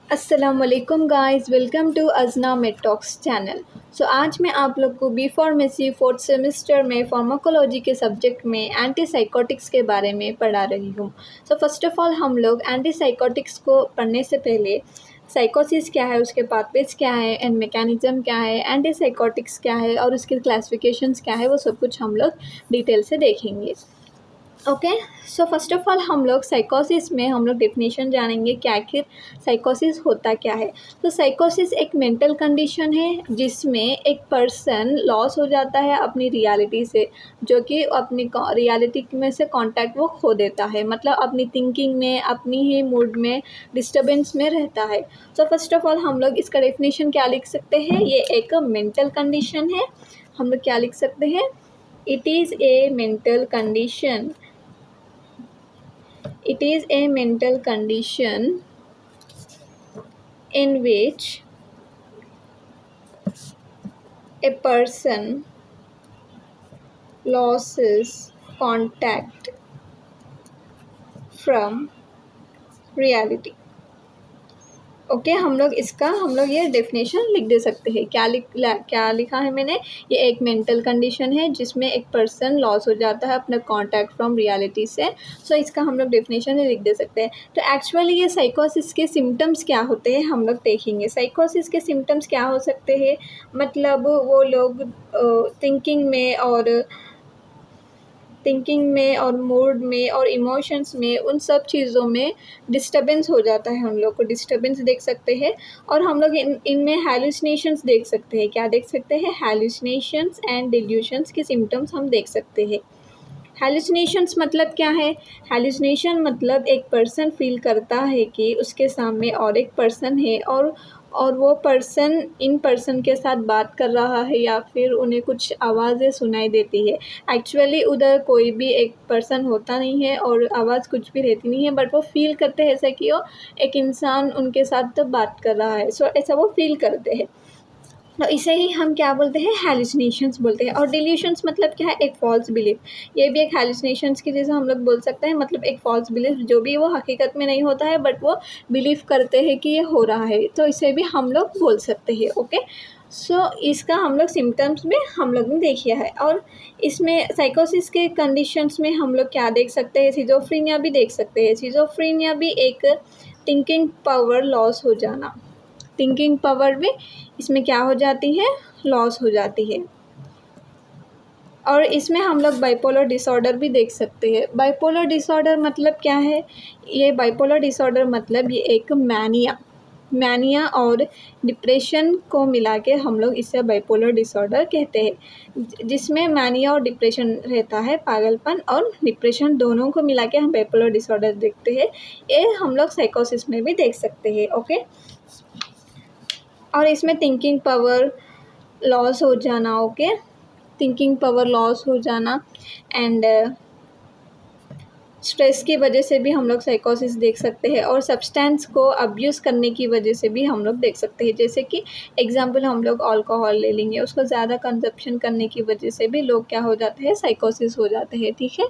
अस्सलामुअलैकुम guys, welcome to Ajna med talks channel. आज मैं आप लोग को बी फार्मेसी फोर्थ सेमेस्टर में फार्माकोलॉजी के सब्जेक्ट में एंटी साइकोटिक्स के बारे में पढ़ा रही हूँ। फर्स्ट ऑफ ऑल हम लोग एंटी साइकोटिक्स को पढ़ने से पहले साइकोसिस क्या है, उसके पाथवेज क्या है एंड मैकेनिज्म क्या है, एंटी साइकोटिक्स क्या है और उसके क्लासिफिकेशंस क्या है, वो सब कुछ हम लोग डिटेल से देखेंगे। ओके। फर्स्ट ऑफ ऑल हम लोग साइकोसिस में हम लोग डेफिनेशन जानेंगे कि आखिर साइकोसिस होता क्या है। साइकोसिस एक मेंटल कंडीशन है जिसमें एक पर्सन लॉस हो जाता है अपनी रियलिटी से, जो कि अपनी रियलिटी में से कांटेक्ट वो खो देता है, मतलब अपनी थिंकिंग में, अपनी ही मूड में, डिस्टर्बेंस में रहता है। फर्स्ट ऑफ ऑल हम लोग इसका डेफिनेशन क्या लिख सकते हैं, ये एक मेंटल कंडीशन है। हम लोग क्या लिख सकते हैं, it is a mental condition. It is a mental condition in which a person loses contact from reality. Okay, हम लोग ये डेफिनेशन लिख दे सकते हैं। क्या लिखा है मैंने, ये एक मेंटल कंडीशन है जिसमें एक पर्सन लॉस हो जाता है अपना कांटेक्ट फ्रॉम रियलिटी से। इसका हम लोग डेफिनेशन लिख दे सकते हैं। एक्चुअली ये साइकोसिस के सिम्टम्स क्या होते हैं हम लोग देखेंगे। साइकोसिस के सिम्टम्स क्या हो सकते हैं, मतलब वो लोग थिंकिंग में और मूड में और इमोशंस में, उन सब चीज़ों में डिस्टर्बेंस हो जाता है। हम लोग को डिस्टर्बेंस देख सकते हैं और हम लोग इनमें हैलुसिनेशंस देख सकते हैं। क्या देख सकते हैं, हैलुसिनेशंस एंड डिल्यूशंस के सिम्टम्स हम देख सकते हैं। हैलुसिनेशंस मतलब क्या है, हैलुसिनेशन मतलब एक पर्सन फील करता है कि उसके सामने और एक पर्सन है और वो पर्सन इन पर्सन के साथ बात कर रहा है या फिर उन्हें कुछ आवाज़ें सुनाई देती है। एक्चुअली उधर कोई भी एक पर्सन होता नहीं है और आवाज़ कुछ भी रहती नहीं है, बट वो फील करते हैं ऐसा कि वो एक इंसान उनके साथ तो बात कर रहा है। ऐसा वो फील करते हैं। इसे ही हम क्या बोलते हैं, हैलुसिनेशंस बोलते हैं। और डिल्यूशंस मतलब क्या है, एक फॉल्स बिलीफ। ये भी एक हैलुसिनेशंस की जैसे हम लोग बोल सकते हैं, मतलब एक फॉल्स बिलीफ, जो भी वो हकीकत में नहीं होता है बट वो बिलीव करते हैं कि ये हो रहा है, तो इसे भी हम लोग बोल सकते हैं। ओके। इसका हम लोग सिम्टम्स में हम लोग ने देख लिया है। और इसमें साइकोसिस के कंडीशंस में हम लोग क्या देख सकते हैं, सिजोफ्रेनिया भी देख सकते हैं। सिजोफ्रेनिया भी एक थिंकिंग पावर लॉस हो जाना, थिंकिंग पावर भी इसमें क्या हो जाती है, लॉस हो जाती है। और इसमें हम लोग बाइपोलर डिसऑर्डर भी देख सकते हैं। बाइपोलर डिसऑर्डर मतलब क्या है, ये बाइपोलर डिसऑर्डर मतलब ये एक मैनिया और डिप्रेशन को मिला के हम लोग इसे बाइपोलर डिसऑर्डर कहते हैं, जिसमें मैनिया और डिप्रेशन रहता है, पागलपन और डिप्रेशन दोनों को मिला के हम बाइपोलर डिसऑर्डर देखते हैं। ये हम लोग साइकोसिस में भी देख सकते हैं। ओके। और इसमें थिंकिंग पावर लॉस हो जाना, ओके, थिंकिंग पावर लॉस हो जाना एंड स्ट्रेस की वजह से भी हम लोग साइकोसिस देख सकते हैं। और सब्सटेंस को अब्यूज़ करने की वजह से भी हम लोग देख सकते हैं। जैसे कि एग्जांपल हम लोग अल्कोहल ले लेंगे, उसको ज़्यादा कंजप्शन करने की वजह से भी लोग क्या हो जाते हैं, साइकोसिस हो जाते हैं। ठीक है।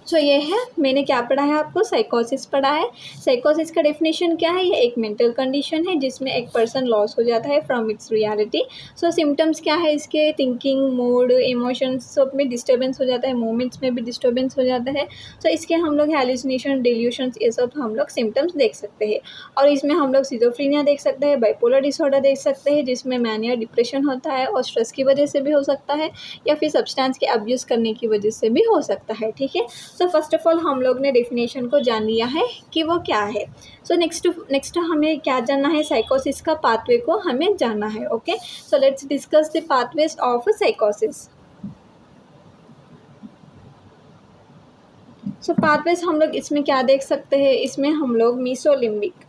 ये है, मैंने क्या पढ़ा है आपको, साइकोसिस पढ़ा है। साइकोसिस का डेफिनेशन क्या है, ये एक मेंटल कंडीशन है जिसमें एक पर्सन लॉस हो जाता है फ्रॉम इट्स रियलिटी। सिम्टम्स क्या है इसके, थिंकिंग, मूड, इमोशंस सब में डिस्टर्बेंस हो जाता है, मूवमेंट्स में भी डिस्टर्बेंस हो जाता है। इसके हम लोग हैलुसिनेशन, डिल्यूशंस, ये सब हम लोग सिम्टम्स देख सकते हैं। और इसमें हम लोग सिजोफ्रेनिया देख सकते हैं, बाइपोलर डिसऑर्डर देख सकते हैं जिसमें मैनिया, डिप्रेशन होता है और स्ट्रेस की वजह से भी हो सकता है या फिर सब्सटेंस के अब्यूज़ करने की वजह से भी हो सकता है। ठीक है। फर्स्ट ऑफ ऑल हम लोग ने डेफिनेशन को जान लिया है कि वो क्या है। नेक्स्ट हमें क्या जानना है, साइकोसिस का पाथवे को हमें जानना है। Okay. Let's discuss the pathways of साइकोसिस। पाथवेज हम लोग इसमें क्या देख सकते हैं, इसमें हम लोग मीसोलिम्बिक,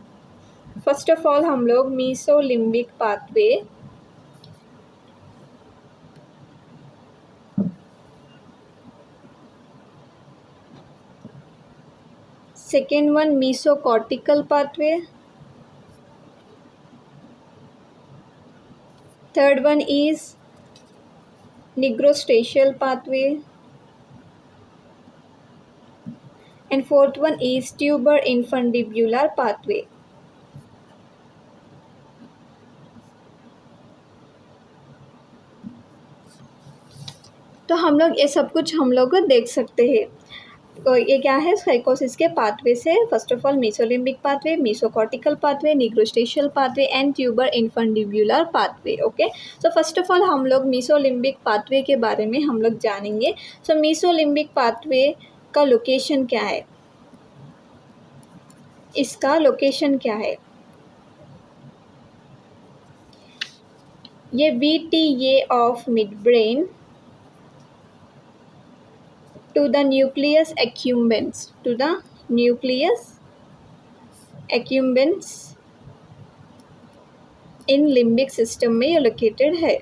फर्स्ट ऑफ ऑल हम लोग mesolimbic pathway, second one mesocortical pathway, third one is nigrostriatal pathway, and fourth one is tuber-infundibular pathway. तो हम लोग ये सब कुछ हम लोग देख सकते हैं। तो ये क्या है साइकोसिस के पाथवे से, first of all mesolimbic pathway, mesocortical pathway, nigrostriatal pathway and tuber infundibular pathway. Okay, so first of all हम लोग मीसोलिम्बिक पाथवे के बारे में हम लोग जानेंगे। सो मीसोलिम्बिक पाथवे का लोकेशन क्या है, इसका लोकेशन क्या है? ये VTA of mid brain to the nucleus accumbens, to the nucleus accumbens in limbic system में ये लोकेटेड है।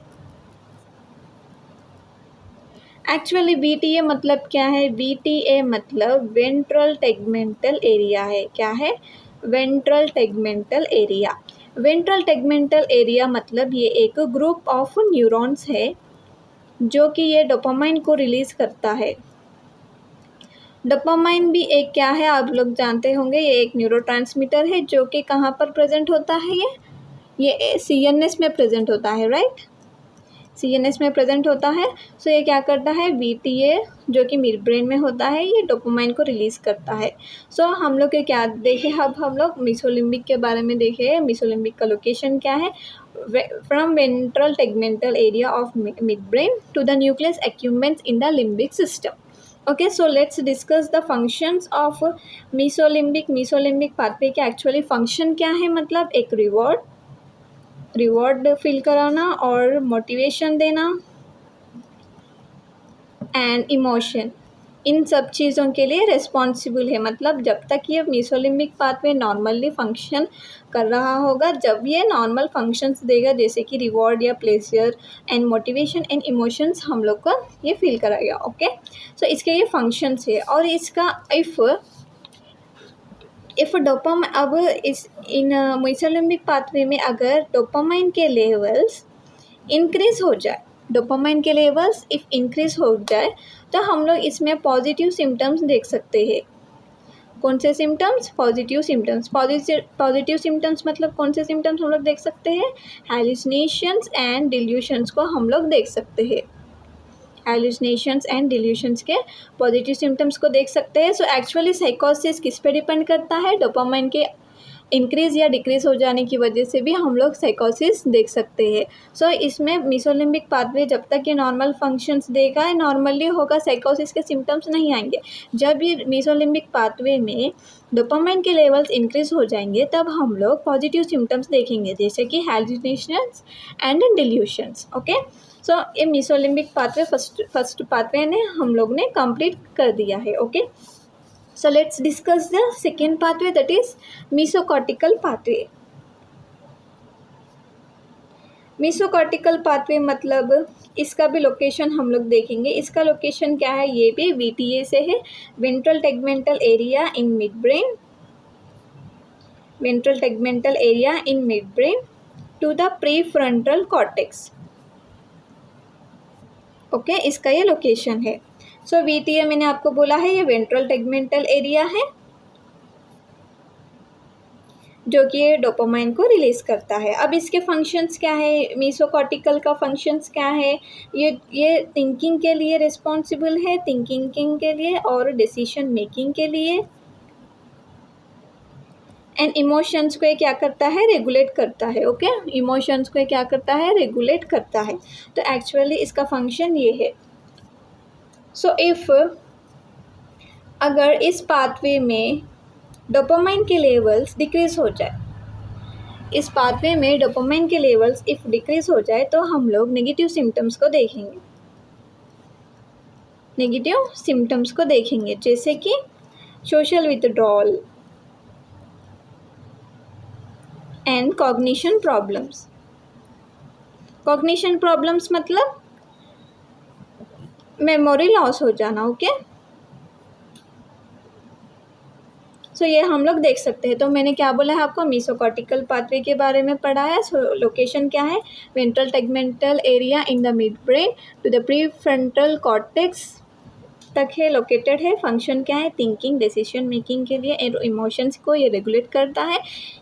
एक्चुअली VTA मतलब क्या है? VTA मतलब वेंट्रल टेगमेंटल एरिया है। क्या है? Ventral tegmental area. Ventral tegmental area मतलब ये एक ग्रुप ऑफ न्यूरॉन्स है जो कि ये डोपामाइन को रिलीज़ करता है। डोपामाइन भी एक क्या है, आप लोग जानते होंगे, ये एक न्यूरोट्रांसमीटर है जो कि कहाँ पर प्रेजेंट होता है? ये CNS में प्रेजेंट होता है, राइट? CNS में प्रेजेंट होता है। सो ये क्या करता है? VTA जो कि मिड ब्रेन में होता है, ये डोपामाइन को रिलीज़ करता है। सो हम लोग के क्या देखे, अब हम लोग मीसोलिम्बिक के बारे में देखे। मीसोलिम्बिक का लोकेशन क्या है? From ventral tegmental area of mid brain to the nucleus accumbens in the limbic system. Okay, so let's discuss the functions of mesolimbic. Mesolimbic pathway के एक्चुअली फंक्शन क्या है? मतलब एक रिवॉर्ड फील कराना और मोटिवेशन देना एंड इमोशन, इन सब चीज़ों के लिए रिस्पॉन्सिबल है। मतलब जब तक ये मीसोलिम्बिक पाथवे नॉर्मली फंक्शन कर रहा होगा, जब ये नॉर्मल फंक्शंस देगा जैसे कि रिवॉर्ड या pleasure and motivation and emotions हम लोग को ये फील कराएगा। ओके, सो इसके ये फंक्शंस है। और इसका इफ़ डोपामाइन, अब इस इन मीसोलिम्बिक पाथवे में अगर डोपामाइन के लेवल्स इंक्रीज़ हो जाए, डोपामाइन के लेवल्स इफ़ इंक्रीज़ हो जाए तो हम लोग इसमें पॉजिटिव सिम्टम्स देख सकते हैं। कौन से symptoms? Positive symptoms. Positive symptoms मतलब कौन से सिम्टम्स हम लोग देख सकते हैं? हैलुसिनेशंस एंड डिल्यूशंस को हम लोग देख सकते हैं। हैलुसिनेशंस एंड डिल्यूशंस के पॉजिटिव सिम्टम्स को देख सकते हैं। सो एक्चुअली साइकोसिस किस पे डिपेंड करता है? डोपामाइन के इंक्रीज़ या डिक्रीज़ हो जाने की वजह से भी हम लोग साइकोसिस देख सकते हैं। सो इसमें मीसोलिम्बिक पाथवे जब तक ये नॉर्मल फंक्शंस देगा, नॉर्मली होगा, साइकोसिस के सिम्टम्स नहीं आएंगे। जब ये मीसोलिम्बिक पाथवे में डोपामाइन के लेवल्स इंक्रीज़ हो जाएंगे तब हम लोग पॉजिटिव सिम्टम्स देखेंगे जैसे कि हैलुसिनेशंस एंड डिल्यूशंस। ओके, सो ये मीसोलिम्बिक पाथवे फर्स्ट पाथवे ने हम लोग ने कंप्लीट कर दिया है। Okay, so let's discuss the second pathway, that is mesocortical pathway. mesocortical pathway मतलब इसका भी लोकेशन हम लोग देखेंगे। इसका लोकेशन क्या है? ये भी VTA से है, ventral tegmental area in mid brain, ventral tegmental area in mid brain to the prefrontal cortex. Okay, इसका ये लोकेशन है। सो VTA मैंने आपको बोला है ये वेंट्रल टेगमेंटल एरिया है जो कि ये डोपामाइन को रिलीज़ करता है। अब इसके फंक्शंस क्या है? मीसोकॉर्टिकल का फंक्शंस क्या है? ये थिंकिंग के लिए रिस्पॉन्सिबल है, थिंकिंग के लिए और डिसीजन मेकिंग के लिए, एंड इमोशंस को ये क्या करता है? रेगुलेट करता है। ओके, इमोशंस को ये क्या करता है? रेगुलेट करता है। तो एक्चुअली इसका फंक्शन ये है। सो इफ़ अगर इस पाथवे में डोपामाइन के लेवल्स डिक्रीज़ हो जाए, इस पाथवे में डोपामाइन के लेवल्स इफ़ डिक्रीज़ हो जाए तो हम लोग नेगेटिव सिम्टम्स को देखेंगे। नेगेटिव सिम्टम्स को देखेंगे जैसे कि social withdrawal and cognition problems. Cognition problems मतलब मेमोरी लॉस हो जाना। ओके, सो ये हम लोग देख सकते हैं। तो मैंने क्या बोला है आपको? मीसोकॉर्टिकल पाथवे के बारे में पढ़ा है। सो लोकेशन क्या है? Ventral tegmental area in the mid brain to the prefrontal cortex तक है लोकेटेड है। फंक्शन क्या है, थिंकिंग, डिसीजन मेकिंग के लिए, इमोशंस को ये रेगुलेट करता है।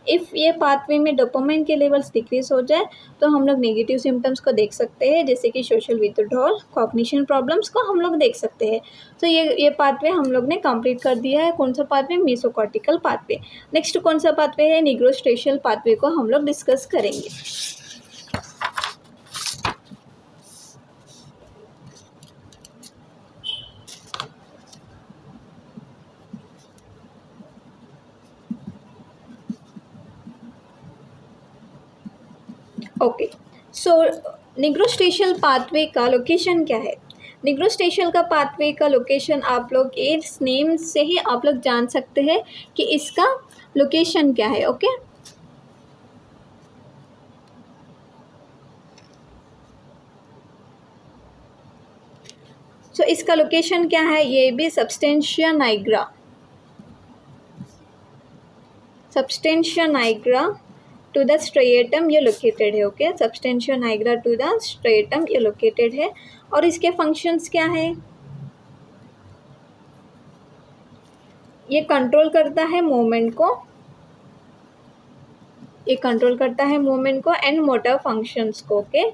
इफ़ ये पाथवे में डोपामाइन के लेवल्स डिक्रीज हो जाए तो हम लोग नेगेटिव सिम्टम्स को देख सकते हैं, जैसे कि सोशल विथड्रॉल, कॉग्निशन प्रॉब्लम्स को हम लोग देख सकते हैं। तो ये पाथवे हम लोग ने कंप्लीट कर दिया है। कौन सा पाथवे, मेसोकॉर्टिकल पाथवे। नेक्स्ट कौन सा पाथवे है, निग्रोस्ट्रेशियल पाथवे को हम लोग डिस्कस करेंगे। ओके, सो निग्रोस्ट्रेशियल पाथवे का लोकेशन क्या है। निग्रोस्ट्रेशियल का पाथवे का लोकेशन आप लोग इस नेम से ही आप लोग जान सकते हैं कि इसका लोकेशन क्या है। ओके, सो इसका लोकेशन क्या है, ये भी substantia nigra to the striatum ये लोकेटेड है। Okay, substantia nigra to the striatum ये लोकेटेड है। और इसके फंक्शंस क्या है, ये कंट्रोल करता है मूवमेंट को, एंड मोटर फंक्शंस को। ओके,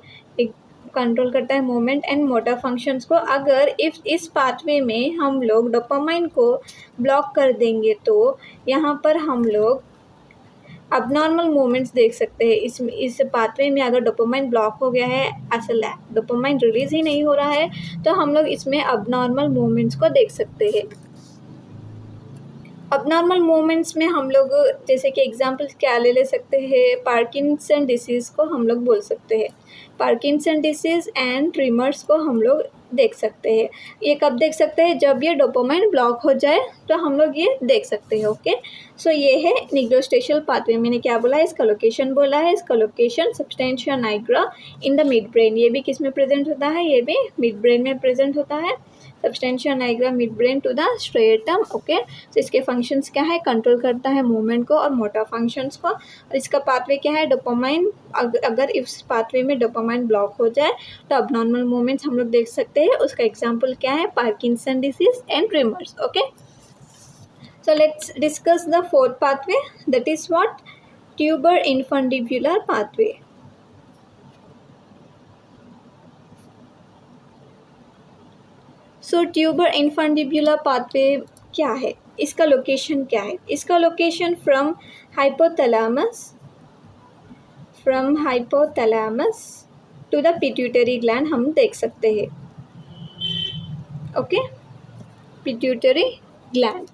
कंट्रोल करता है मूवमेंट एंड मोटर फंक्शंस को। अगर इस पाथवे में हम लोग डोपामाइन को ब्लॉक कर देंगे तो यहाँ पर हम लोग अबनॉर्मल मूवमेंट्स देख सकते हैं। इस पाथवे में अगर डोपामाइन ब्लॉक हो गया है, असल डोपामाइन रिलीज ही नहीं हो रहा है, तो हम लोग इसमें अबनॉर्मल मूवमेंट्स को देख सकते हैं। अबनॉर्मल मूवमेंट्स में हम लोग जैसे कि एग्जांपल्स क्या ले सकते हैं, पार्किंसन डिसीज़ को हम लोग बोल सकते हैं। पार्किंसन डिसीज़ एंड ट्रिमर्स को हम लोग देख सकते हैं। ये कब देख सकते हैं, जब ये डोपामाइन ब्लॉक हो जाए तो हम लोग ये देख सकते हैं। ओके, सो ये है निग्रोस्ट्रेशियल पाथवे। मैंने क्या बोला है, इसका लोकेशन बोला है। इसका location substantia Niagara in the mid brain. ये भी किस में प्रेजेंट होता है, ये भी मिड ब्रेन में प्रेजेंट होता है। Substantia nigra mid brain to the striatum. Okay, तो इसके फंक्शंस क्या है, कंट्रोल करता है मूवमेंट को और मोटर फंक्शंस को। और इसका पाथवे क्या है, डोपामाइन। अगर इस पाथवे में डोपामाइन ब्लॉक हो जाए तो अबनॉर्मल मूवमेंट्स हम लोग देख सकते हैं। उसका एग्जांपल क्या है, Parkinson disease and tremors. Okay, so let's discuss the fourth pathway, that is what, tuber-infundibular pathway. So tuber-infundibular pathway क्या है, इसका लोकेशन क्या है, इसका location from hypothalamus to the pituitary gland हम देख सकते हैं। Okay, pituitary gland.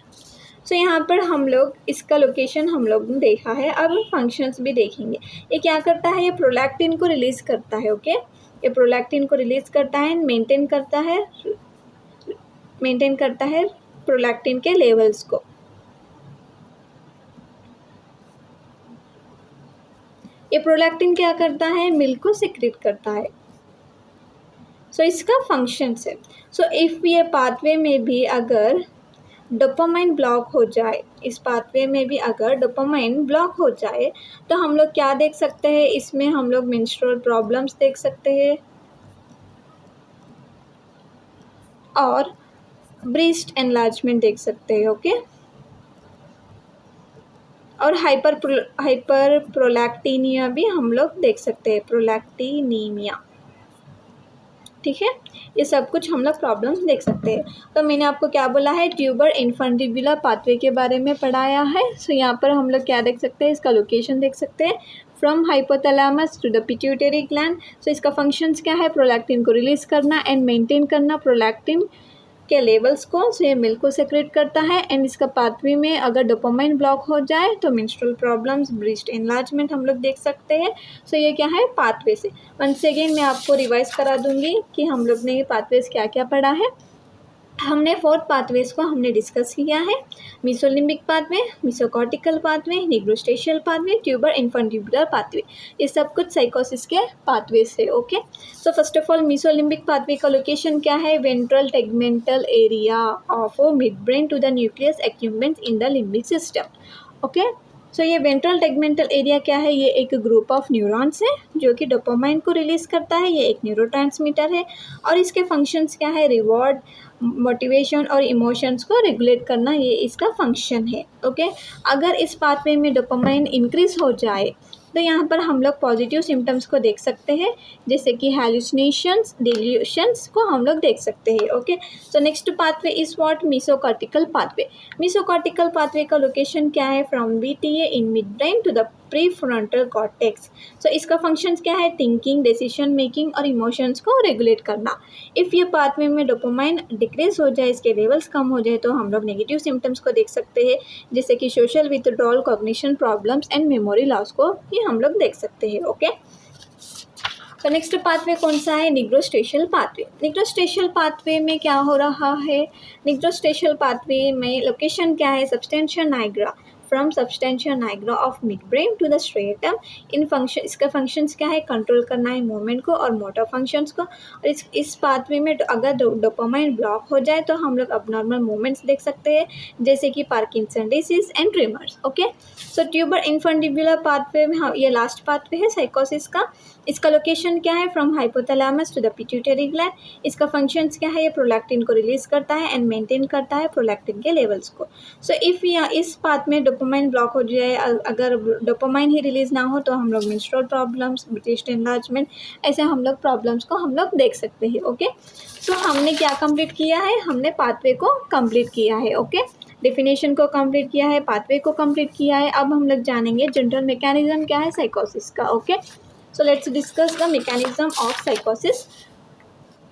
सो यहाँ पर हम लोग इसका लोकेशन हम लोग ने देखा है। अब फंक्शंस भी देखेंगे। ये क्या करता है, ये प्रोलैक्टिन को रिलीज़ करता है। ओके, ये प्रोलैक्टिन को रिलीज़ करता है, मेंटेन करता है प्रोलैक्टिन के लेवल्स को। ये प्रोलैक्टिन क्या करता है, मिल्क को सिक्रेट करता है। सो इसका फंक्शंस है। सो इफ़ ये पाथवे में भी अगर डोपामाइन ब्लॉक हो जाए, इस पाथवे में भी अगर डोपामाइन ब्लॉक हो जाए तो हम लोग क्या देख सकते हैं, इसमें हम लोग मेंस्ट्रुअल प्रॉब्लम्स देख सकते हैं और ब्रेस्ट एनलार्जमेंट देख सकते हैं। ओके, और हाइपर प्रोलैक्टीनिया भी हम लोग देख सकते हैं, प्रोलैक्टीनीमिया। ठीक है, ये सब कुछ हम लोग प्रॉब्लम्स देख सकते हैं। तो मैंने आपको क्या बोला है, ट्यूबर-इन्फंडिबुलर पाथवे के बारे में पढ़ाया है। सो यहाँ पर हम लोग क्या देख सकते हैं, इसका लोकेशन देख सकते हैं, from hypothalamus to the pituitary gland. So इसका फंक्शंस क्या है, प्रोलैक्टिन को रिलीज़ करना एंड मेंटेन करना प्रोलैक्टिन के लेवल्स को। सो ये मिल्क को सेक्रेट करता है। एंड इसका पाथवे में अगर डोपामाइन ब्लॉक हो जाए तो मेंस्ट्रुअल प्रॉब्लम्स, ब्रेस्ट एनलार्जमेंट हम लोग देख सकते हैं। सो ये क्या है, पाथवे से। वंस अगेन मैं आपको रिवाइज करा दूंगी कि हम लोग ने ये पाथवेज क्या क्या पढ़ा है। हमने 4 पाथवेज को हमने डिस्कस किया है, mesolimbic pathway, mesocortical pathway, nigrostriatal pathway, tuber infundibular pathway. ये सब कुछ साइकोसिस के पाथवेज है। Okay, so first of all mesolimbic pathway का लोकेशन क्या है, ventral tegmental area of mid brain to the nucleus accumbens in the limbic system. Okay, so ये वेंट्रल टेगमेंटल एरिया क्या है, ये एक ग्रुप ऑफ न्यूरॉन्स है जो कि डोपामाइन को रिलीज़ करता है। ये एक न्यूरोट्रांसमीटर है और इसके फंक्शंस क्या है, रिवॉर्ड, मोटिवेशन और इमोशंस को रेगुलेट करना, ये इसका फंक्शन है। ओके, अगर इस पाथवे में डोपामाइन इंक्रीज हो जाए तो यहाँ पर हम लोग पॉजिटिव सिम्टम्स को देख सकते हैं, जैसे कि हैलुसिनेशंस, डिल्यूशंस को हम लोग देख सकते हैं। Okay, so next pathway is what, mesocortical pathway. Mesocortical pathway का लोकेशन क्या है, from VTA in mid brain to the prefrontal cortex. So इसका फंक्शन क्या है, थिंकिंग, डिसीजन मेकिंग और इमोशंस को रेगुलेट करना। इफ़ ये पाथवे में डोपामाइन डिक्रीज हो जाए, इसके लेवल्स कम हो जाए, तो हम लोग नेगेटिव सिम्टम्स को देख सकते हैं, जैसे कि social withdrawal, cognition problems and memory loss को ये हम लोग देख सकते हैं। ओके, तो नेक्स्ट पाथवे कौन सा है, निग्रोस्ट्रेशियल पाथवे। निग्रोस्ट्रेशियल पाथवे में क्या हो रहा है, निग्रोस्ट्रेशियल पाथवे में लोकेशन क्या है, substantia nigra, from substantia nigra of mid brain to the striatum. In function, इसका फंक्शंस क्या है, कंट्रोल करना है मूवमेंट को और मोटर फंक्शंस को। और इस पाथवे में अगर डोपामाइन ब्लॉक हो जाए तो हम लोग अबनॉर्मल मूवमेंट्स देख सकते हैं, जैसे कि Parkinson disease and tremors. Okay, so tuber infundibular pathway में, हाँ ये लास्ट पाथवे है साइकोसिस का। इसका लोकेशन क्या है, from hypothalamus to the pituitary gland. इसका फंक्शंस क्या है, ये प्रोलैक्टिन को रिलीज करता है एंड मेंटेन करता है प्रोलैक्टिन के लेवल्स को। सो इफ़ इस पाथ में डोपामाइन ब्लॉक हो जाए, अगर डोपामाइन ही रिलीज ना हो, तो हम लोग मेंस्ट्रुअल प्रॉब्लम्स, ब्रेस्ट एनलार्जमेंट, ऐसे हम लोग प्रॉब्लम्स को हम लोग देख सकते हैं। ओके, तो हमने क्या कंप्लीट किया है, हमने पाथवे को कंप्लीट किया है। ओके, डेफिनेशन को कंप्लीट किया है, पाथवे को कंप्लीट किया है। अब हम लोग जानेंगे जनरल मैकेनिज्म क्या है साइकोसिस का। Okay, so let's discuss the mechanism of psychosis.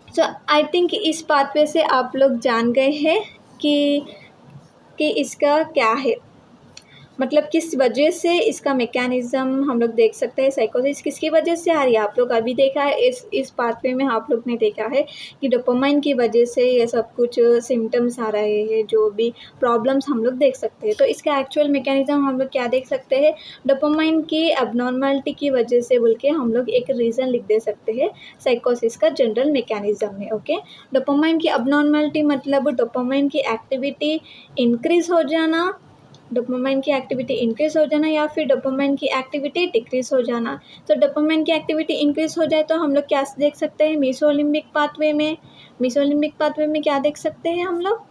So I think इस पाथवे से आप लोग जान गए हैं कि इसका क्या है, मतलब किस वजह से इसका मैकेनिज्म हम लोग देख सकते हैं। साइकोसिस किसकी वजह से आ रही है, आप लोग अभी देखा है इस पाथवे में आप लोग ने देखा है कि डोपामाइन की वजह से ये सब कुछ सिम्टम्स आ रहे हैं, जो भी प्रॉब्लम्स हम लोग देख सकते हैं। तो इसका एक्चुअल मैकेनिज्म हम लोग क्या देख सकते हैं, डोपामाइन की एबनॉर्मलिटी की वजह से बोल के हम लोग एक रीज़न लिख दे सकते हैं साइकोसिस का जनरल मैकेनिज्म में। ओके, डोपामाइन की एबनॉर्मलिटी मतलब डोपामाइन की एक्टिविटी इंक्रीज हो जाना, डोपामाइन की एक्टिविटी इंक्रीज हो जाना या फिर डोपामाइन की एक्टिविटी डिक्रीज हो जाना। तो डोपामाइन की एक्टिविटी इंक्रीज हो जाए तो हम लोग क्या देख सकते हैं, मेसोलिम्बिक पाथवे में, मेसोलिम्बिक पाथवे में क्या देख सकते हैं हम लोग,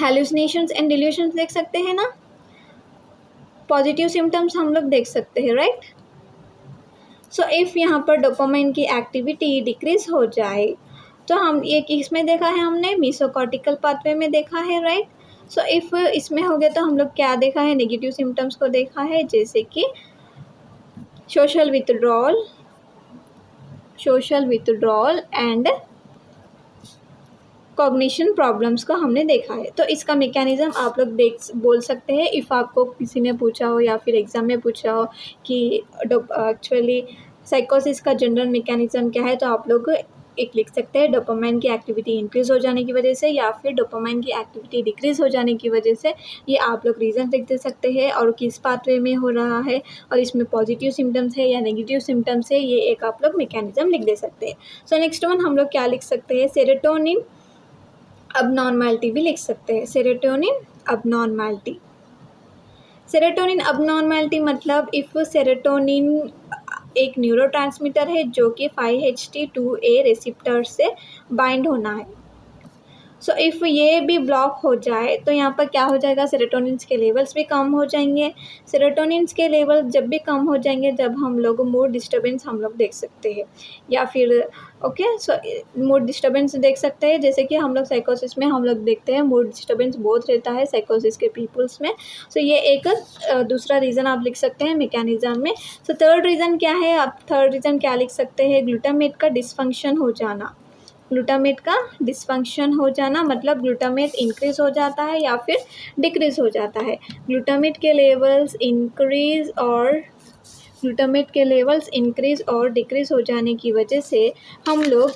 हैलुसिनेशंस एंड डिल्यूशंस देख सकते हैं ना, पॉजिटिव सिम्टम्स हम लोग देख सकते हैं, राइट। सो इफ़ यहाँ पर डोपामाइन की एक्टिविटी डिक्रीज हो जाए तो हम ये किसमें देखा है, हमने मेसोकॉर्टिकल पाथवे में देखा है, राइट। सो इफ़ इसमें हो गया तो हम लोग क्या देखा है, नेगेटिव सिम्टम्स को देखा है, जैसे कि social withdrawal and cognition problems को हमने देखा है। तो इसका मैकेनिज्म आप लोग बोल सकते हैं, इफ़ आपको किसी ने पूछा हो या फिर एग्ज़ाम में पूछा हो कि एक्चुअली साइकोसिस का जनरल मैकेनिज्म क्या है, तो आप लोग एक लिख सकते हैं, डोपामाइन की एक्टिविटी इंक्रीज़ हो जाने की वजह से या फिर डोपामाइन की एक्टिविटी डिक्रीज़ हो जाने की वजह से। ये आप लोग रीज़न लिख दे सकते हैं और किस पाथवे में हो रहा है और इसमें पॉजिटिव सिम्टम्स है या नेगेटिव सिम्टम्स है, ये एक आप लोग मैकेनिज्म लिख दे सकते हैं। सो नेक्स्ट वन हम लोग क्या लिख सकते हैं, सेरोटोनिन अबनॉर्मलिटी भी लिख सकते हैं, सेरोटोनिन अबनॉर्मलिटी। सेरोटोनिन अबनॉर्मलिटी मतलब इफ़ सेरोटोनिन एक न्यूरोट्रांसमीटर है जो कि 5-HT2A रिसेप्टर से बाइंड होना है। सो इफ़ ये भी ब्लॉक हो जाए तो यहाँ पर क्या हो जाएगा, सेरोटोनिन्स के लेवल्स भी कम हो जाएंगे। सेरोटोनिन्स के लेवल जब भी कम हो जाएंगे, जब हम लोग मूड डिस्टर्बेंस हम लोग देख सकते हैं या फिर ओके, सो मूड डिस्टर्बेंस देख सकते हैं, जैसे कि हम लोग साइकोसिस में हम लोग देखते हैं मूड डिस्टर्बेंस बहुत रहता है साइकोसिस के पीपल्स में। सो ये एक दूसरा रीज़न आप लिख सकते हैं मैकेनिज्म में। सो थर्ड रीज़न क्या है, आप थर्ड रीज़न क्या लिख सकते हैं, ग्लूटामेट का डिसफंक्शन हो जाना। ग्लूटामेट का डिसफंक्शन हो जाना मतलब ग्लूटामेट इंक्रीज़ हो जाता है या फिर डिक्रीज़ हो जाता है। ग्लूटामेट के लेवल्स इंक्रीज़ और डिक्रीज़ हो जाने की वजह से हम लोग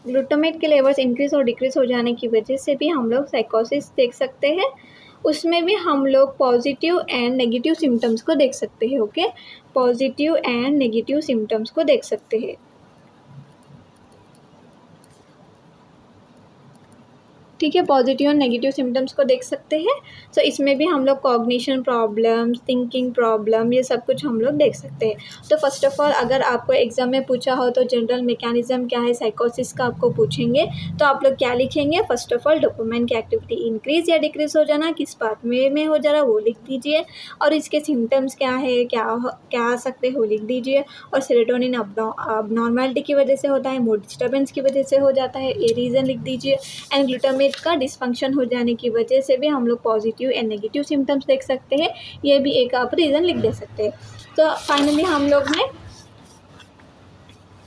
ग्लूटामेट के लेवल्स इंक्रीज़ और डिक्रीज़ हो जाने की वजह से भी हम लोग साइकोसिस देख सकते हैं। उसमें भी हम लोग पॉजिटिव एंड नेगेटिव सिम्टम्स को देख सकते हैं। Okay, positive and negative symptoms को देख सकते हैं, ठीक है, पॉजिटिव और नेगेटिव सिम्टम्स को देख सकते हैं। सो इसमें भी हम लोग कॉग्निशन प्रॉब्लम, थिंकिंग प्रॉब्लम, ये सब कुछ हम लोग देख सकते हैं। तो फर्स्ट ऑफ ऑल अगर आपको एग्जाम में पूछा हो तो जनरल मैकेनिज्म क्या है साइकोसिस का आपको पूछेंगे, तो आप लोग क्या लिखेंगे? फर्स्ट ऑफ ऑल डोपामाइन की एक्टिविटी इंक्रीज या डिक्रीज हो जाना, किस पाथ में हो जा रहा वो लिख दीजिए, और इसके सिम्टम्स क्या है, क्या आ सकते हो लिख दीजिए, और सेरोटोनिन अबनॉर्मैलिटी की वजह से होता है, मूड डिस्टर्बेंस की वजह से हो जाता है, ये रीज़न लिख दीजिए। एंड ग्लूटामेट का डिसफंक्शन हो जाने की वजह से भी हम लोग पॉजिटिव एंड नेगेटिव सिम्टम्स देख सकते हैं, ये भी एक आप रीज़न लिख दे सकते हैं। तो फाइनली हम लोग ने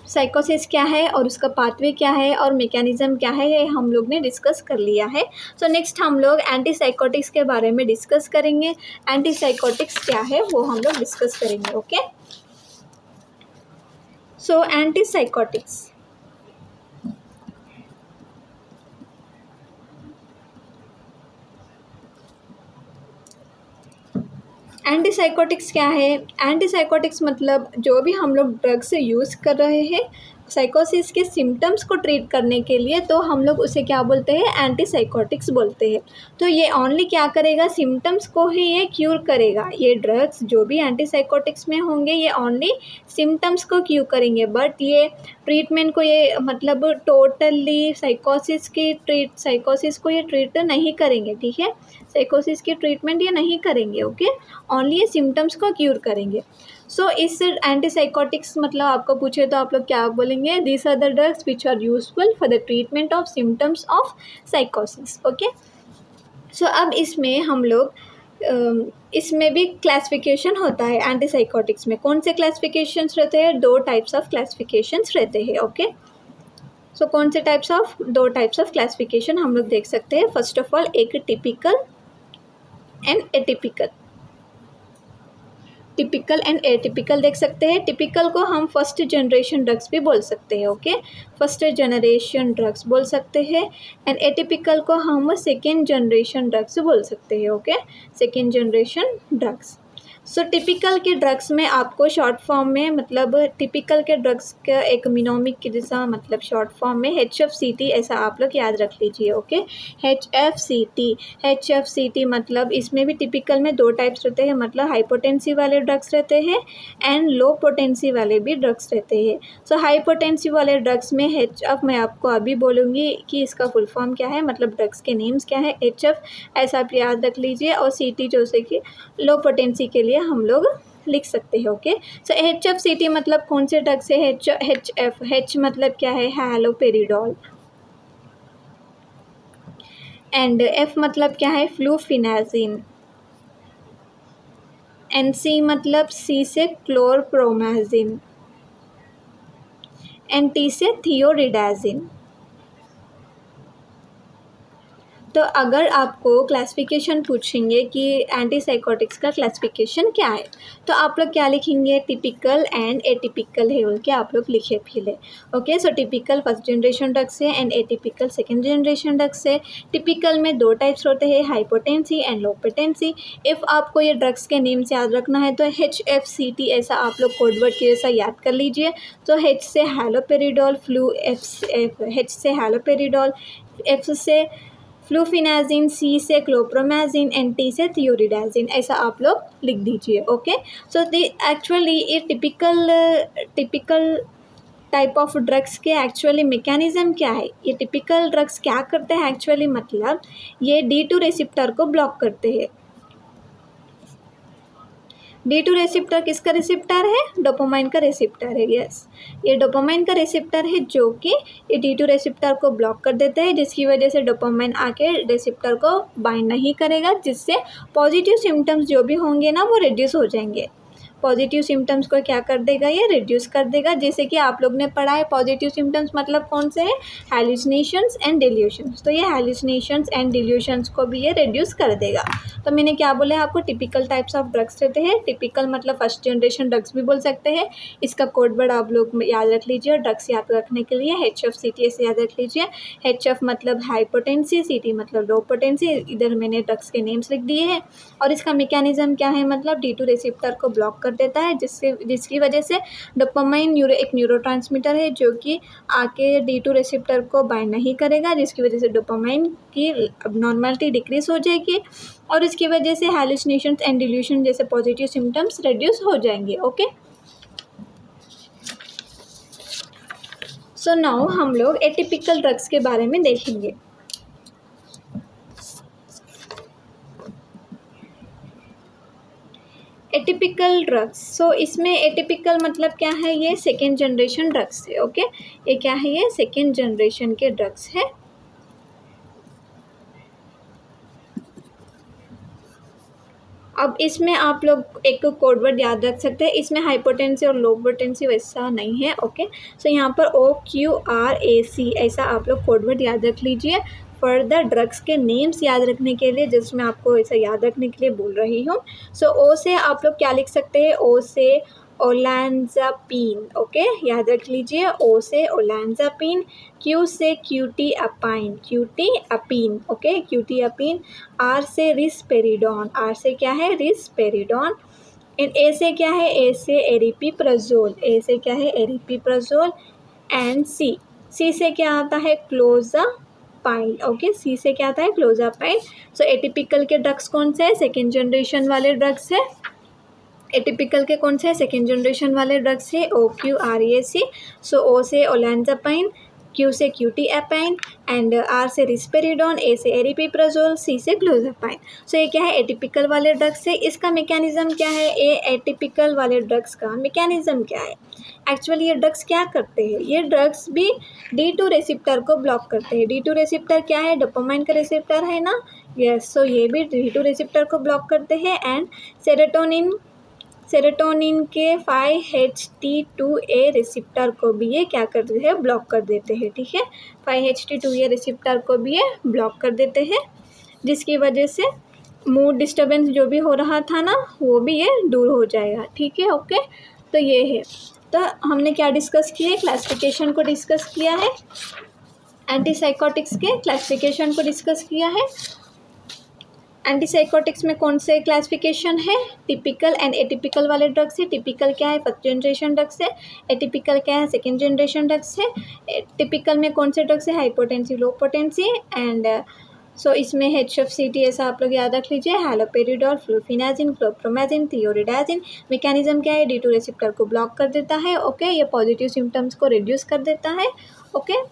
साइकोसिस क्या है और उसका पाथवे क्या है और मैकेनिज्म क्या है, ये हम लोग ने डिस्कस कर लिया है। सो नेक्स्ट हम लोग एंटीसाइकोटिक्स के बारे में डिस्कस करेंगे। एंटीसाइकोटिक्स क्या है वो हम लोग डिस्कस करेंगे। ओके, सो एंटीसाइकोटिक्स एंटीसाइकोटिक्स क्या है? एंटीसाइकोटिक्स मतलब जो भी हम लोग ड्रग्स यूज़ कर रहे हैं साइकोसिस के सिम्टम्स को ट्रीट करने के लिए, तो हम लोग उसे क्या बोलते हैं? एंटीसाइकोटिक्स बोलते हैं। तो ये ओनली क्या करेगा? सिम्टम्स को ही ये क्यूर करेगा। ये ड्रग्स जो भी एंटीसाइकोटिक्स में होंगे ये ओनली सिम्टम्स को क्यूर करेंगे, बट ये ट्रीटमेंट को ये मतलब टोटली साइकोसिस को ये ट्रीट नहीं करेंगे। ठीक है, साइकोसिस की ट्रीटमेंट ये नहीं करेंगे। ओके, ओनली ये सिम्टम्स को क्यूर करेंगे। सो इस एंटीसाइकोटिक्स मतलब आपको पूछे तो आप लोग क्या बोलेंगे? These are the drugs which are useful for the treatment of symptoms of साइकोसिस। ओके, सो अब इसमें हम लोग इसमें भी क्लासिफिकेशन होता है। एंटीसाइकोटिक्स में कौन से क्लासिफिकेशंस रहते हैं? 2 टाइप्स ऑफ क्लासिफिकेशंस रहते हैं। ओके, सो कौन से दो टाइप्स ऑफ क्लासिफिकेशन हम लोग देख सकते हैं। फर्स्ट ऑफ ऑल एक typical and atypical. Typical and atypical देख सकते हैं। टिपिकल को हम फर्स्ट जनरेशन ड्रग्स भी बोल सकते हैं। ओके, फर्स्ट जनरेशन ड्रग्स बोल सकते हैं। एंड एटिपिकल को हम सेकेंड जनरेशन ड्रग्स बोल सकते हैं। Okay, second generation drugs. So typical के ड्रग्स में आपको शॉर्ट फॉर्म में मतलब टिपिकल के ड्रग्स का एक मिनोमिक की जैसा मतलब शॉर्ट फॉर्म में HFCT ऐसा आप लोग याद रख लीजिए। ओके, HFCT मतलब इसमें भी टिपिकल में 2 टाइप्स रहते हैं, मतलब हाइपोटेंसी वाले ड्रग्स रहते हैं एंड लो पोटेंसी वाले भी ड्रग्स रहते हैं। सो हाइपोटेंसी वाले ड्रग्स में HF मैं आपको अभी बोलूँगी कि इसका फुल फॉर्म क्या है, मतलब ड्रग्स के नेम्स क्या है। HF ऐसा आप याद रख लीजिए, और CT जो से कि लो पोटेंसी के लिए हम लोग लिख सकते हैं। ओके, सो HFCT मतलब कौन से ड्रग से? H मतलब क्या है? हैलोपेरिडोल। एंड F मतलब क्या है? फ्लूफिनाजिन। एंड C मतलब C से क्लोरप्रोमाजिन। एंड T से थियोरिडाजिन। तो अगर आपको क्लासिफिकेशन पूछेंगे कि एंटीसाइकोटिक्स का क्लासिफिकेशन क्या है, तो आप लोग क्या लिखेंगे? टिपिकल एंड एटिपिकल है बोल के आप लोग लिखे फिले। ओके, सो टिपिकल फर्स्ट जनरेशन ड्रग्स है and atypical second generation drugs है। टिपिकल में 2 टाइप्स होते हैं, हाइपोटेंसी एंड लो पोटेंसी। इफ़ आपको ये ड्रग्स के नेम्स याद रखना है तो HFCT ऐसा आप लोग कोडवर्ड के जैसा याद कर लीजिए। तो H से हैलोपेरिडोल, H से हैलोपेरिडोल, F से फ्लूफिनाजिन, C से क्लोप्रोमाजिन एंड T से थियोरिडाजिन ऐसा आप लोग लिख दीजिए। ओके, सो एक्चुअली ये टिपिकल टाइप ऑफ ड्रग्स के एक्चुअली मैकेनिज्म क्या है? ये टिपिकल ड्रग्स क्या करते हैं एक्चुअली, मतलब ये D2 रिसेप्टर को ब्लॉक करते हैं। D2 रिसेप्टर किसका रिसेप्टर है? डोपामाइन का रिसेप्टर है। यस, ये डोपामाइन का रिसेप्टर है जो कि ये D2 रिसेप्टर को ब्लॉक कर देते हैं, जिसकी वजह से डोपामाइन आके रिसेप्टर को बाइंड नहीं करेगा, जिससे पॉजिटिव सिम्टम्स जो भी होंगे ना वो रिड्यूस हो जाएंगे। पॉजिटिव सिम्टम्स को क्या कर देगा? ये रिड्यूस कर देगा। जैसे कि आप लोग ने पढ़ा है पॉजिटिव सिम्टम्स मतलब कौन से हैं? हैलुसिनेशंस एंड डिल्यूशंस। तो ये हैलुसिनेशंस एंड डिल्यूशंस को भी ये रिड्यूस कर देगा। तो मैंने क्या बोला है आपको? टिपिकल टाइप्स ऑफ ड्रग्स रहते हैं। टिपिकल मतलब फर्स्ट जनरेशन ड्रग्स भी बोल सकते हैं। इसका कोड वर्ड आप लोग याद रख लीजिए। ड्रग्स याद रखने के लिए HFCT से याद रख लीजिए। HF मतलब हाइपोटेंसी, CT मतलब लो पोटेंसी। इधर मैंने ड्रग्स के नेम्स लिख दिए हैं। और इसका मैकेनिज्म क्या है? मतलब D2 रिसेप्टर को ब्लॉक कर देता है, जिसकी वजह से डोपामाइन एक न्यूरोट्रांसमीटर है जो कि आके D2 रिसेप्टर को बाइंड नहीं करेगा, जिसकी वजह से डोपामाइन की अबनॉर्मलिटी डिक्रीज हो जाएगी और इसकी वजह से हैलुसिनेशंस एंड डिल्यूशन जैसे पॉजिटिव सिम्टम्स रिड्यूस हो जाएंगे। ओके, सो नाउ हम लोग एटिपिकल ड्रग्स के बारे में देखेंगे। एटिपिकल ड्रग्स, सो इसमें एटिपिकल मतलब क्या है, ये सेकेंड जनरेशन ड्रग्स है। ओके, ये क्या है, ये सेकेंड जनरेशन के ड्रग्स है। अब इसमें आप लोग एक कोड वर्ड याद रख सकते हैं, इसमें हाइपोटेंसी और लो पोटेंसी वैसा नहीं है। ओके, सो यहाँ पर OQRAC ऐसा आप लोग कोड वर्ड याद रख लीजिए। फर्दर ड्रग्स के नेम्स याद रखने के लिए जस्ट मैं आपको ऐसा याद रखने के लिए बोल रही हूँ। सो O से आप लोग क्या लिख सकते हैं, O से ओलैंज़ापीन। ओके, याद रख लीजिए, O से ओलैंज़ापीन, Q से क्यूटीअपीन। ओके, क्यूटीअपीन। R से रिस्पेरिडोन, R से क्या है, रिस्पेरिडोन। एंड A से क्या है, A से एरिपीप्राज़ोल, A से क्या है, एरिपीप्राज़ोल। एंड C से क्या आता है, क्लोज़ापाइन। ओके, C से क्या आता है, क्लोज़ापाइन। सो एटिपिकल के ड्रग्स कौन से हैं, सेकेंड जनरेशन वाले ड्रग्स है। एटिपिकल के कौन से सेकेंड जनरेशन वाले ड्रग्स है, OQRAC। सो O से ओलैंज़ापाइन, Q से क्यूटीअपाइन एंड R से रिस्पेरिडोन, A से एरिपीप्राज़ोल, C से क्लोज़ापाइन। सो ये क्या है, एटिपिकल वाले ड्रग्स है। इसका मैकेनिज़्म क्या है, एटिपिकल वाले ड्रग्स का मैकेनिज़्म क्या है, एक्चुअली ये ड्रग्स क्या करते हैं, ये ड्रग्स भी D2 रिसेप्टर को ब्लॉक करते हैं। D2 रिसेप्टर क्या है, डोपामाइन का रिसेप्टर है ना, यस। सो ये भी D2 रिसेप्टर को ब्लॉक करते हैं। एंड सेरोटोनिन के 5-HT2A रिसेप्टर को भी ये क्या करते हैं, ब्लॉक कर देते हैं। ठीक है, 5-HT2A रिसेप्टर को भी ये ब्लॉक कर देते हैं, जिसकी वजह से मूड डिस्टर्बेंस जो भी हो रहा था ना, वो भी ये दूर हो जाएगा। ठीक है, ओके, तो ये है। तो हमने क्या डिस्कस किया है, क्लासिफिकेशन को डिस्कस किया है, एंटीसाइकोटिक्स के क्लासिफिकेशन को डिस्कस किया है। एंटीसाइकोटिक्स में कौन से क्लासिफिकेशन है, टिपिकल एंड एटिपिकल वाले ड्रग्स है। टिपिकल क्या है, फर्स्ट जनरेशन ड्रग्स है। एटिपिकल क्या है, सेकेंड जनरेशन ड्रग्स है। टिपिकल में कौन से ड्रग्स है, हाइपोटेंसी, लो पोटेंसी। एंड सो इसमें HFCT ऐसा आप लोग याद रख लीजिए, हैलोपेरिडोल, फ्लूफेनाजिन, क्लोप्रोमाजिन, थियोरिडाजिन। मैकेनिज्म क्या है, D2 रिसेप्टर को ब्लॉक कर देता है। ओके, ये पॉजिटिव सिम्टम्स को रिड्यूस कर देता है। ओके,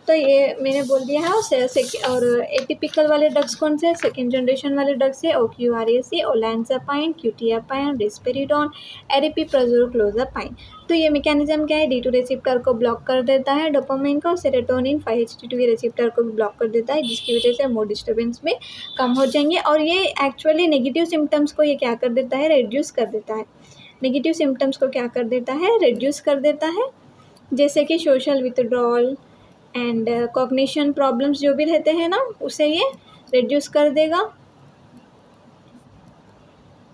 तो ये मैंने बोल दिया है। और एटिपिकल वाले ड्रग्स कौन से, सेकेंड जनरेशन वाले ड्रग्स है, OQRAC, ओलैंज़ापाइन, क्यूटीअपाइन, रिस्पेरिडोन, एरिपीप्राज़ोल, क्लोज़ापाइन। तो ये मैकेनिज्म क्या है, D2 रिसेप्टर को ब्लॉक कर देता है, डोपामाइन का, सेरोटोनिन 5-HT2A रिसेप्टर को भी ब्लॉक कर देता है, जिसकी वजह से मूड डिस्टर्बेंस में कम हो जाएंगे। और ये एक्चुअली नेगेटिव सिम्टम्स को ये क्या कर देता है, रिड्यूस कर देता है। नेगेटिव सिम्टम्स को क्या कर देता है, रिड्यूस कर देता है, जैसे कि social withdrawal and cognition problems जो भी रहते हैं ना, उसे ये रिड्यूस कर देगा।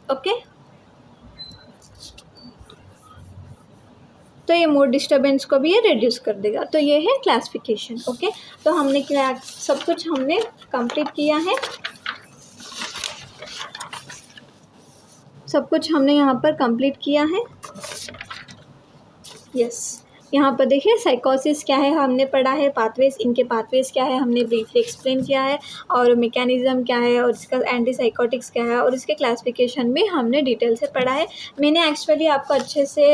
ओके, तो ये मूड डिस्टर्बेंस को भी ये रिड्यूस कर देगा। तो ये है क्लासिफिकेशन। ओके, तो हमने क्या सब कुछ हमने कंप्लीट किया है, सब कुछ हमने यहाँ पर कंप्लीट किया है। यस, यहाँ पर देखिए साइकोसिस क्या है हमने पढ़ा है, पाथवेज, इनके पाथवेज क्या है हमने ब्रीफली एक्सप्लेन किया है, और मैकेनिज्म क्या है, और इसका एंटीसाइकोटिक्स क्या है, और इसके क्लासिफिकेशन भी हमने डिटेल से पढ़ा है। मैंने एक्चुअली आपको अच्छे से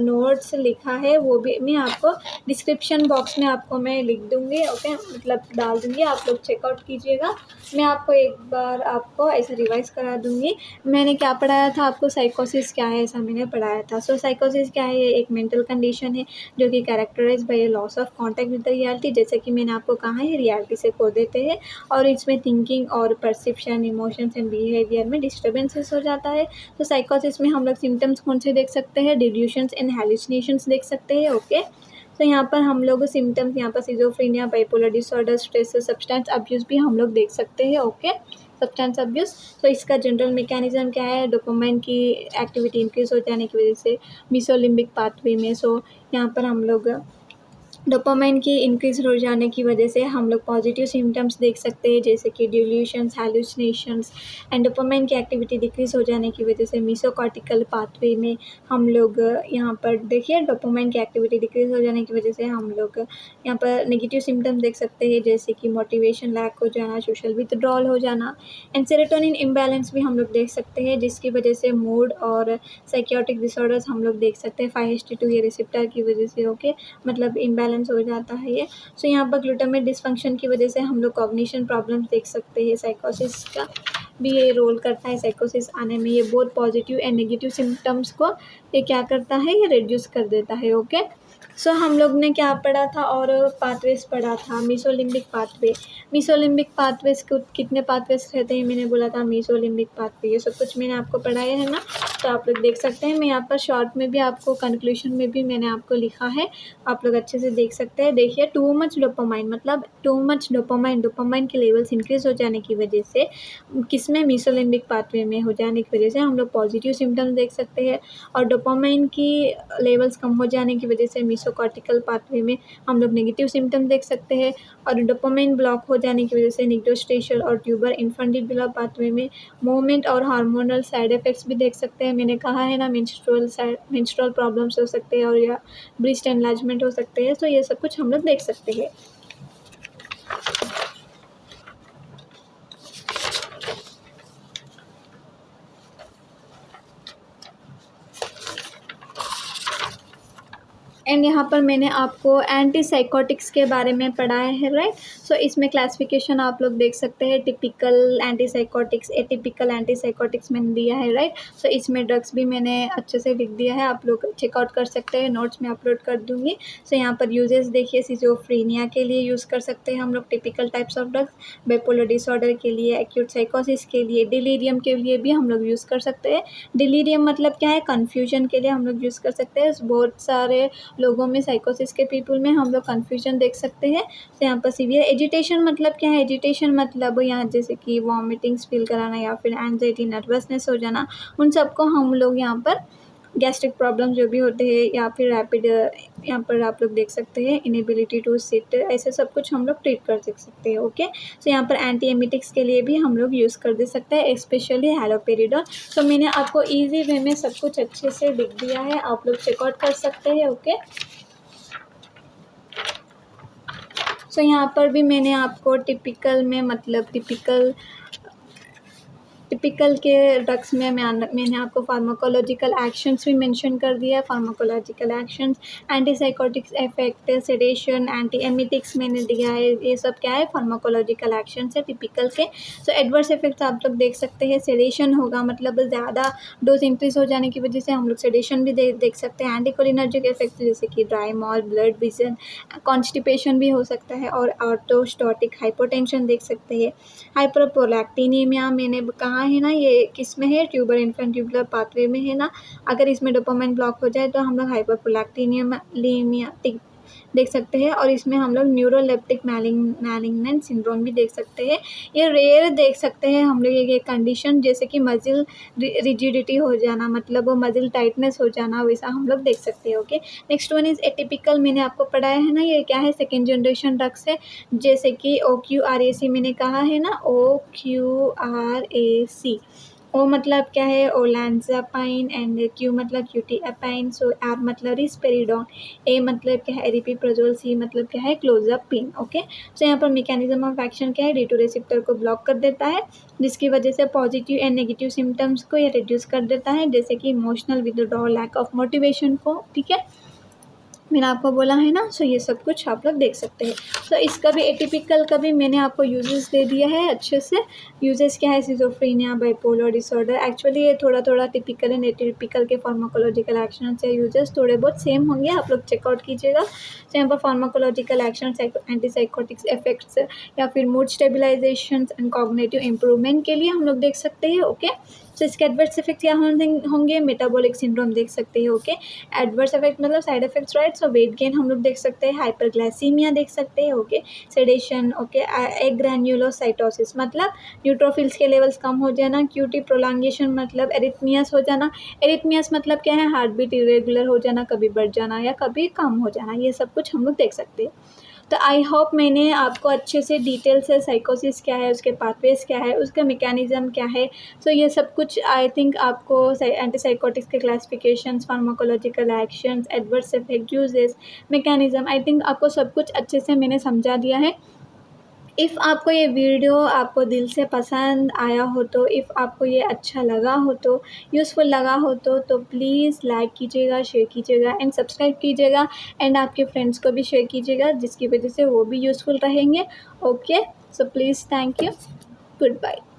नोट्स लिखा है, वो भी मैं आपको डिस्क्रिप्शन बॉक्स में आपको मैं लिख दूँगी। ओके, मतलब डाल दूँगी, आप लोग चेकआउट कीजिएगा। मैं आपको एक बार आपको ऐसा रिवाइज़ करा दूँगी, मैंने क्या पढ़ाया था आपको, साइकोसिस क्या है ऐसा मैंने पढ़ाया था। सो साइकोसिस क्या है, ये एक मेंटल कंडीशन है जो कि characterise by loss of contact with the reality, जैसे कि मैंने आपको कहा है रियलिटी से खो देते हैं, और इसमें थिंकिंग और परसेप्शन, इमोशंस एंड बिहेवियर में डिस्टर्बेंसेस हो जाता है। तो साइकोसिस में हम लोग सिम्टम्स कौन से देख सकते हैं, डिल्यूशंस एंड हैलुसिनेशंस देख सकते हैं। ओके, तो यहाँ पर हम लोग सिम्टम्स, यहाँ पर schizophrenia, bipolar disorder, stress, substance abuse भी हम लोग देख सकते हैं। Okay, substance abuse. तो इसका जनरल मैकेनिज्म क्या है, डोपामाइन की एक्टिविटी इंक्रीज हो जाने की वजह से मिसोलिम्बिक पाथवे में। सो यहाँ पर हम लोग डोपामाइन की इंक्रीज़ हो जाने की वजह से हम लोग पॉजिटिव सिम्पटम्स देख सकते हैं, जैसे कि डिल्यूशंस, हैलुसिनेशंस एंड डोपामाइन की एक्टिविटी डिक्रीज़ हो जाने की वजह से मेसोकॉर्टिकल पाथवे में हम लोग यहाँ पर देखिए डोपामाइन की एक्टिविटी डिक्रीज़ हो जाने की वजह से हम लोग यहाँ पर नेगेटिव सिम्पटम्स देख सकते हैं, जैसे कि मोटिवेशन लैक हो जाना, सोशल विथड्रॉल हो जाना एंड सेरोटोनिन इम्बैलेंस भी हम लोग देख सकते हैं, जिसकी वजह से मूड और साइकियाट्रिक डिसऑर्डर्स हम लोग देख सकते हैं 5-HT2 ये रिसेप्टर की वजह से। ओके, मतलब इम्बैलेंस हो जाता है ये। सो यहाँ पर ग्लूटामेट डिसफंक्शन की वजह से हम लोग कॉग्निशन प्रॉब्लम्स देख सकते हैं। साइकोसिस का भी ये रोल करता है साइकोसिस आने में। ये both positive and negative symptoms को ये क्या करता है, ये रिड्यूस कर देता है। ओके, सो हम लोग ने क्या पढ़ा था और पाथवेज पढ़ा था, मीसोलिम्बिक पाथवे। मीसोलिम्बिक पाथवेज को कितने पाथवेज रहते हैं, मैंने बोला था मीसोलिम्बिक पाथवे। ये सब कुछ मैंने आपको पढ़ाया है ना, तो आप लोग देख सकते हैं। मैं यहाँ पर शॉर्ट में भी आपको कंक्लूजन में भी मैंने आपको लिखा है, आप लोग अच्छे से देख सकते हैं। देखिए, टू मच डोपामाइन मतलब टू मच डोपामाइन के लेवल्स इंक्रीज हो जाने की वजह से किसमें, मीसोलिम्बिक पाथवे में हो जाने की वजह से हम लोग पॉजिटिव सिम्टम्स देख सकते हैं, और डोपामाइन की लेवल्स कम हो जाने की वजह से मेसोकॉर्टिकल पाथवे में हम लोग नेगेटिव सिम्टम्स देख सकते हैं, और डोपामाइन ब्लॉक हो जाने की वजह से निग्रोस्ट्रेशियल और ट्यूबर इन्फंडिबुलर पाथवे में मूवमेंट और हार्मोनल साइड इफ़ेक्ट्स भी देख सकते हैं। मैंने कहा है ना, मेंस्ट्रुअल प्रॉब्लम्स हो सकते हैं और या ब्रेस्ट एनलार्जमेंट हो सकते हैं, तो ये सब कुछ हम लोग देख सकते हैं। एंड यहाँ पर मैंने आपको एंटी साइकोटिक्स के बारे में पढ़ाया है, राइट। सो इसमें क्लासिफिकेशन आप लोग देख सकते हैं, typical anti psychotics, atypical anti psychotics मैंने दिया है, राइट। सो इसमें ड्रग्स भी मैंने अच्छे से लिख दिया है, आप लोग चेकआउट कर सकते हैं, नोट्स में अपलोड कर दूँगी। सो यहाँ पर यूजेस देखिए, सिजोफ्रेनिया के लिए यूज़ कर सकते हैं हम लोग typical types of drugs, bipolar disorder के लिए, एक्यूट साइकोसिस के लिए, डिलीरियम के लिए भी हम लोग यूज़ कर सकते हैं। डिलीरियम मतलब क्या है, कन्फ्यूजन के लिए हम लोग यूज़ कर सकते हैं। बहुत सारे लोगों में साइकोसिस के पीपल में हम लोग कन्फ्यूजन देख सकते हैं। तो यहाँ पर सीवियर एजिटेशन मतलब क्या है, एजिटेशन मतलब यहाँ जैसे कि वॉमिटिंग्स फील कराना या फिर एंजाइटी, नर्वसनेस हो जाना, उन सबको हम लोग यहाँ पर गैस्ट्रिक प्रॉब्लम जो भी होते हैं या फिर रैपिड, यहाँ पर आप लोग देख सकते हैं इनेबिलिटी टू सिट, ऐसे सब कुछ हम लोग ट्रीट कर सकते हैं। ओके, सो यहाँ पर एंटी एमिटिक्स के लिए भी हम लोग यूज़ कर दे सकते हैं, स्पेशली हैलोपेरिडोल। तो मैंने आपको ईजी वे में सब कुछ अच्छे से लिख दिया है, आप लोग चेकआउट कर सकते हैं। ओके, सो यहाँ पर भी मैंने आपको टिपिकल में मतलब टिपिकल के ड्रग्स में मैंने आपको फार्माकोलॉजिकल एक्शंस भी मेंशन कर दिया है। Pharmacological actions, antipsychotics effect, sedation, anti emetics मैंने दिया है। ये सब क्या है, फार्माकोलॉजिकल एक्शंस है टिपिकल के। सो एडवर्स इफेक्ट्स आप लोग देख सकते हैं, सेडेशन होगा मतलब ज़्यादा डोज इंक्रीज हो जाने की वजह से हम लोग सेडेशन भी देख सकते हैं। एंटीकोलिनर्जिक इफेक्ट्स जैसे कि dry mouth, blood vision, constipation भी हो सकता है, और ऑर्थोस्टोटिक हाइपोटेंशन देख सकते हैं। हाइपरप्रोलैक्टिनिमिया मैंने कहा है ना, ये किस में है, ट्यूबर इन्फेंट्यूबुलर पाथवे में है ना। अगर इसमें डोपामाइन ब्लॉक हो जाए तो हम लोग हाइपरप्रोलैक्टिनिमिया देख सकते हैं, और इसमें हम लोग न्यूरोलेप्टिक मैलिग्नेंट सिंड्रोम भी देख सकते हैं। ये रेयर देख सकते हैं हम लोग ये कंडीशन, जैसे कि मजिल रिजिडिटी हो जाना, मतलब वो मजिल टाइटनेस हो जाना, वैसा हम लोग देख सकते हैं। Okay, next one is atypical, मैंने आपको पढ़ाया है ना, ये क्या है, सेकेंड जनरेशन ड्रग्स है, जैसे कि OQRAC मैंने कहा है ना, OQRAC। ओ मतलब क्या है, ओलैंज़ापाइन, एंड क्यू मतलब क्यूटीएपाइन, सो आर मतलब रिस्पेरिडोन, ए मतलब क्या है, एरिपीप्राज़ोल, सी मतलब क्या है, क्लोज़ापिन। ओके, सो यहाँ पर मैकेनिज्म ऑफ एक्शन क्या है, D2 रिसेप्टर को ब्लॉक कर देता है, जिसकी वजह से पॉजिटिव एंड नेगेटिव सिम्टम्स को ये रिड्यूस कर देता है, जैसे कि emotional withdrawal, lack of motivation को। ठीक है, मैंने आपको बोला है ना। सो ये सब कुछ आप लोग देख सकते हैं। सो इसका भी एटिपिकल का भी मैंने आपको यूजेस दे दिया है अच्छे से। यूजेस क्या है, सिजोफ्रेनिया, बाइपोलर डिसऑर्डर, एक्चुअली ये थोड़ा थोड़ा टिपिकल एंड एटिपिकल के फार्माकोलॉजिकल एक्शंस या यूजेस थोड़े बहुत सेम होंगे, आप लोग चेकआउट कीजिएगा। तो यहाँ पर फार्माकोलॉजिकल एक्शंस, एंटीसाइकोटिक्स इफेक्ट्स या फिर mood stabilisation and cognitive improvement के लिए हम लोग देख सकते हैं। ओके, सो इसके एडवर्स इफेक्ट क्या होंगे, मेटाबॉलिक सिंड्रोम देख सकते हैं, ओके। एडवर्स इफेक्ट मतलब साइड इफेक्ट्स, राइट। सो वेट गेन हम लोग देख सकते हैं, हाइपरग्लाइसीमिया देख सकते हैं, ओके। Sedation, okay. ग्रैन्युलोसाइटोसिस मतलब न्यूट्रोफिल्स के लेवल्स कम हो जाना। क्यूटी प्रोलॉन्गेशन मतलब एरिथमियास हो जाना। एरिथमियास मतलब क्या है, हार्ट बीट इरेगुलर हो जाना, कभी बढ़ जाना या कभी कम हो जाना, ये सब कुछ हम लोग देख सकते हैं। तो आई होप मैंने आपको अच्छे से डिटेल से साइकोसिस क्या है, उसके पाथवेज क्या है, उसका मैकेनिज्म क्या है, सो ये सब कुछ आई थिंक आपको एंटीसाइकोटिक्स के classifications, pharmacological actions, adverse effect, uses, mechanism, I think आपको सब कुछ अच्छे से मैंने समझा दिया है। इफ़ आपको ये वीडियो आपको दिल से पसंद आया हो तो, इफ़ आपको ये अच्छा लगा हो तो, यूज़फुल लगा हो तो प्लीज़ लाइक कीजिएगा, शेयर कीजिएगा एंड सब्सक्राइब कीजिएगा एंड आपके फ्रेंड्स को भी शेयर कीजिएगा, जिसकी वजह से वो भी यूज़फुल रहेंगे, okay. So please, thank you, good bye.